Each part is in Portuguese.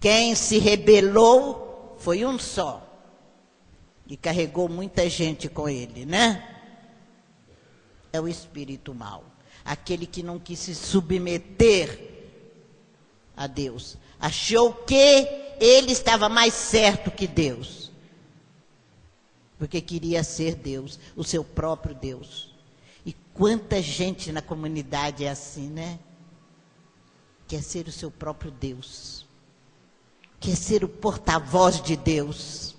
Quem se rebelou foi um só. E carregou muita gente com ele, né? É o espírito mau. Aquele que não quis se submeter a Deus. Achou que ele estava mais certo que Deus. Porque queria ser Deus, o seu próprio Deus. E quanta gente na comunidade é assim, né? Quer ser o seu próprio Deus. Quer ser o porta-voz de Deus.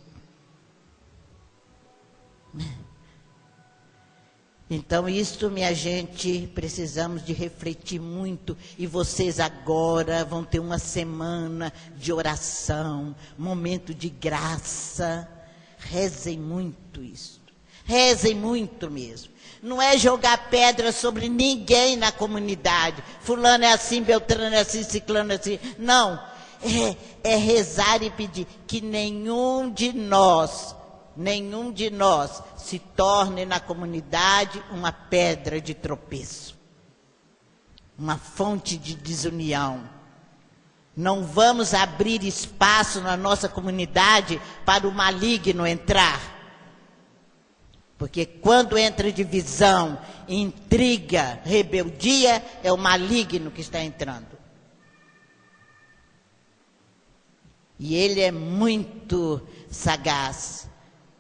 Então, isso, minha gente, precisamos de refletir muito. E vocês agora vão ter uma semana de oração, momento de graça. Rezem muito isso. Rezem muito mesmo. Não é jogar pedra sobre ninguém na comunidade. Fulano é assim, Beltrano é assim, Ciclano é assim. Não. É rezar e pedir que nenhum de nós se torne na comunidade uma pedra de tropeço, uma fonte de desunião. Não vamos abrir espaço na nossa comunidade para o maligno entrar. Porque quando entra divisão, intriga, rebeldia, é o maligno que está entrando. E ele é muito sagaz.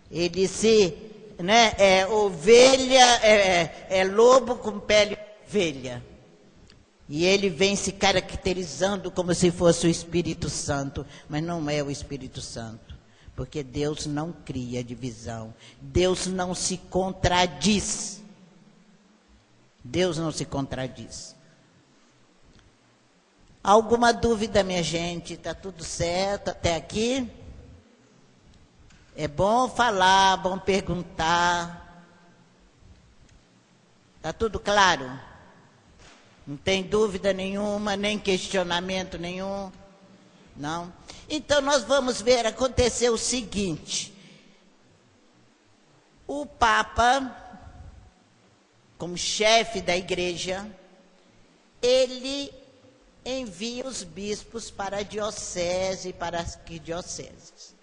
Ele é ovelha, é lobo com pele de ovelha. E ele vem se caracterizando como se fosse o Espírito Santo, mas não é o Espírito Santo, porque Deus não cria divisão. Deus não se contradiz. Deus não se contradiz. Alguma dúvida, minha gente? Está tudo certo até aqui? É bom falar, bom perguntar. Está tudo claro? Não tem dúvida nenhuma, nem questionamento nenhum? Não? Então, nós vamos ver, aconteceu o seguinte. O Papa, como chefe da igreja, ele envia os bispos para a diocese e para as arquidioceses.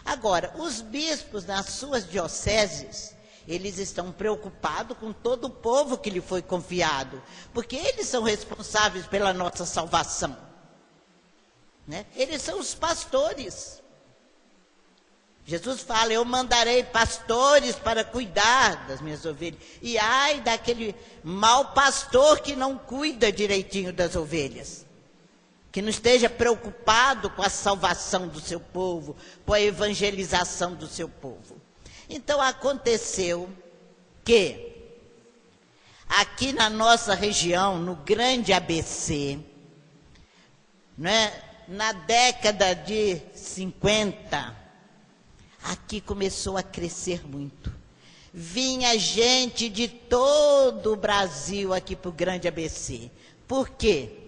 Agora, os bispos nas suas dioceses, eles estão preocupados com todo o povo que lhe foi confiado, porque eles são responsáveis pela nossa salvação, né? Eles são os pastores. Jesus fala, eu mandarei pastores para cuidar das minhas ovelhas. E ai daquele mau pastor que não cuida direitinho das ovelhas, que não esteja preocupado com a salvação do seu povo, com a evangelização do seu povo. Então, aconteceu que, aqui na nossa região, no Grande ABC, né, na década de 50, aqui começou a crescer muito. Vinha gente de todo o Brasil aqui para o Grande ABC. Por quê?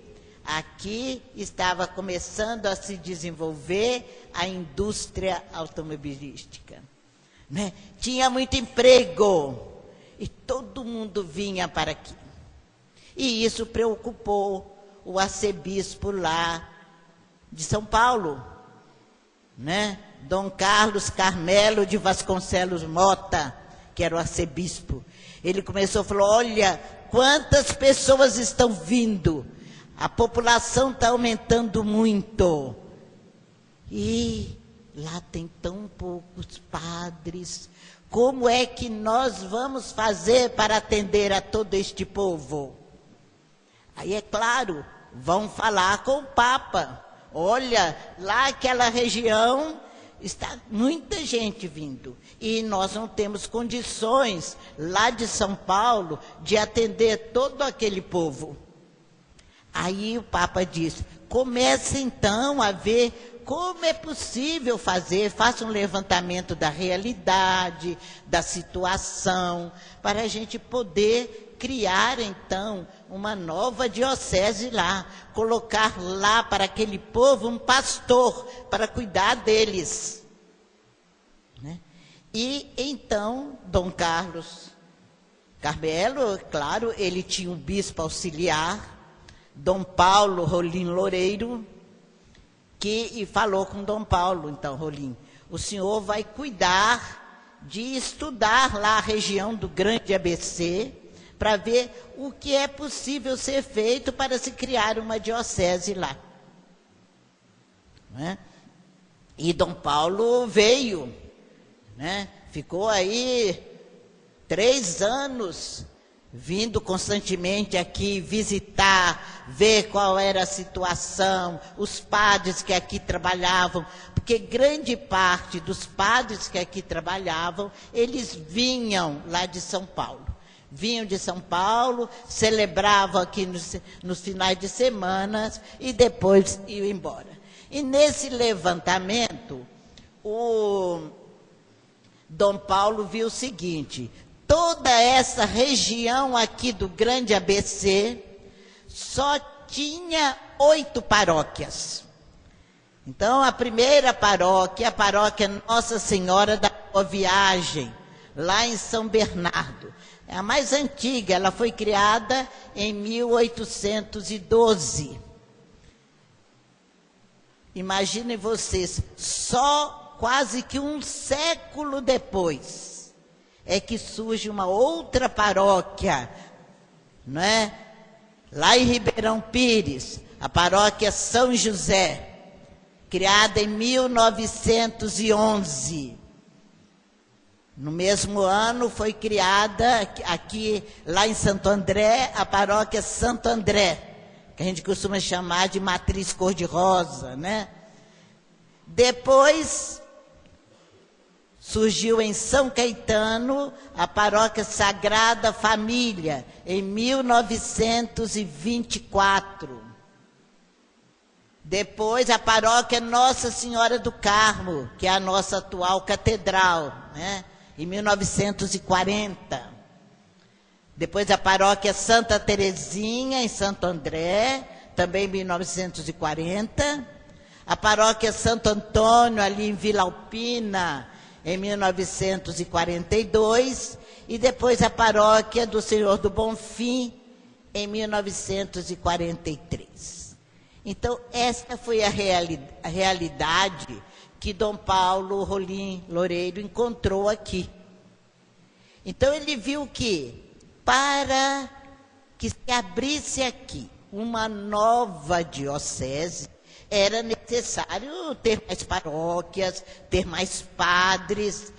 Aqui estava começando a se desenvolver a indústria automobilística, né? Tinha muito emprego e todo mundo vinha para aqui. E isso preocupou o arcebispo lá de São Paulo, né? Dom Carlos Carmelo de Vasconcelos Mota, que era o arcebispo. Ele começou a falar, olha, quantas pessoas estão vindo. A população está aumentando muito. E lá tem tão poucos padres. Como é que nós vamos fazer para atender a todo este povo? Aí, é claro, vão falar com o Papa. Olha, lá aquela região está muita gente vindo. E nós não temos condições, lá de São Paulo, de atender todo aquele povo. Aí o Papa disse, comece então a ver como é possível fazer, faça um levantamento da realidade, da situação, para a gente poder criar então uma nova diocese lá, colocar lá para aquele povo um pastor para cuidar deles, né? E então Dom Carlos Carmelo, claro, ele tinha um bispo auxiliar, Dom Paulo Rolim Loureiro, e falou com Dom Paulo, então, Rolim, o senhor vai cuidar de estudar lá a região do Grande ABC, para ver o que é possível ser feito para se criar uma diocese lá. Né? E Dom Paulo veio, né? Ficou aí 3 anos, vindo constantemente aqui visitar, ver qual era a situação, os padres que aqui trabalhavam, porque grande parte dos padres que aqui trabalhavam, eles vinham lá de São Paulo. Vinham de São Paulo, celebravam aqui nos finais de semana e depois iam embora. E nesse levantamento, o Dom Paulo viu o seguinte: toda essa região aqui do Grande ABC só tinha 8 paróquias. Então, a primeira paróquia, a paróquia Nossa Senhora da Boa Viagem, lá em São Bernardo. É a mais antiga, ela foi criada em 1812. Imaginem vocês, só quase que um século depois é que surge uma outra paróquia, não é? Lá em Ribeirão Pires, a paróquia São José, criada em 1911. No mesmo ano foi criada aqui, lá em Santo André, a paróquia Santo André, que a gente costuma chamar de matriz cor-de-rosa, né? Depois surgiu em São Caetano a paróquia Sagrada Família, em 1924. Depois a paróquia Nossa Senhora do Carmo, que é a nossa atual catedral, né? Em 1940. Depois a paróquia Santa Terezinha, em Santo André, também em 1940. A paróquia Santo Antônio, ali em Vila Alpina, em 1942. E depois a paróquia do Senhor do Bonfim, em 1943. Então, esta foi a realidade que Dom Paulo Rolim Loureiro encontrou aqui. Então, ele viu que, para que se abrisse aqui uma nova diocese, era necessário ter mais paróquias, ter mais padres,